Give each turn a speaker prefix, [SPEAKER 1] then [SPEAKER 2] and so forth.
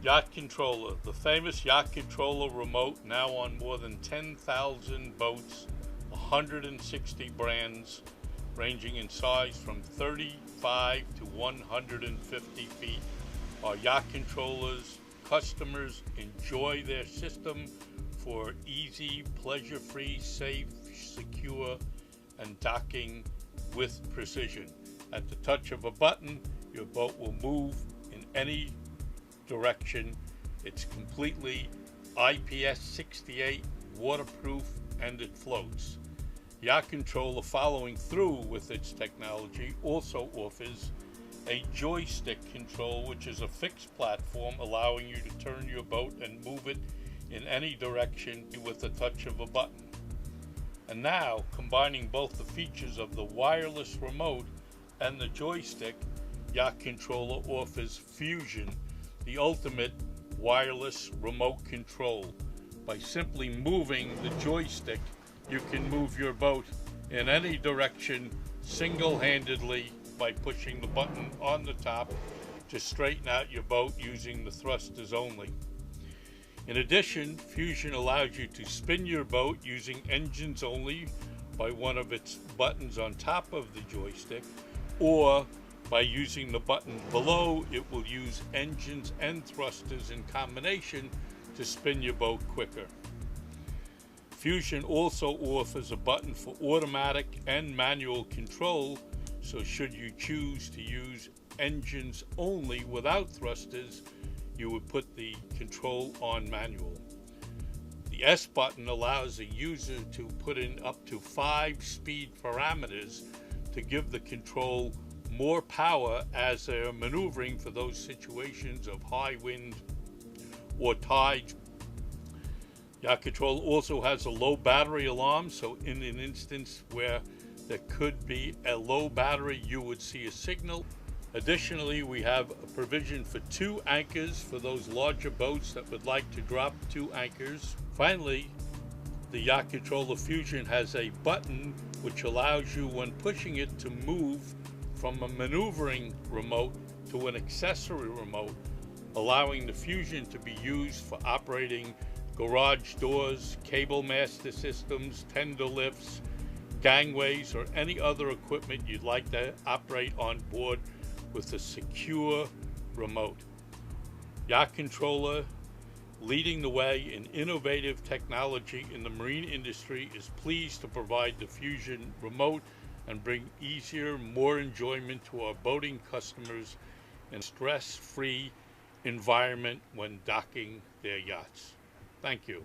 [SPEAKER 1] Yacht Controller, the famous Yacht Controller remote, now on more than 10,000 boats, 160 brands, ranging in size from 35 to 150 feet. Our Yacht Controllers customers enjoy their system for easy, pleasure-free, safe, secure, and docking with precision. At the touch of a button, your boat will move in any direction. It's completely IPS68 waterproof, and it floats. Yacht Controller, following through with its technology, also offers a joystick control, which is a fixed platform allowing you to turn your boat and move it in any direction with the touch of a button. And now, combining both the features of the wireless remote and the joystick, Yacht Controller offers Fusion, the ultimate wireless remote control. By simply moving the joystick, you can move your boat in any direction single-handedly by pushing the button on the top to straighten out your boat using the thrusters only. In addition, Fusion allows you to spin your boat using engines only by one of its buttons on top of the joystick, or by using the button below. It will use engines and thrusters in combination to spin your boat quicker. Fusion also offers a button for automatic and manual control, so should you choose to use engines only without thrusters, you would put the control on manual. The S button allows a user to put in up to 5 speed parameters to give the control more power as they're maneuvering for those situations of high wind or tide. Yacht Controller also has a low battery alarm, so in an instance where there could be a low battery, you would see a signal. Additionally, we have a provision for 2 anchors for those larger boats that would like to drop 2 anchors. Finally, the Yacht Controller Fusion has a button which allows you, when pushing it, to move from a maneuvering remote to an accessory remote, allowing the Fusion to be used for operating garage doors, cable master systems, tender lifts, gangways, or any other equipment you'd like to operate on board with a secure remote. Yacht Controller, leading the way in innovative technology in the marine industry, is pleased to provide the Fusion remote and bring easier, more enjoyment to our boating customers in a stress-free environment when docking their yachts. Thank you.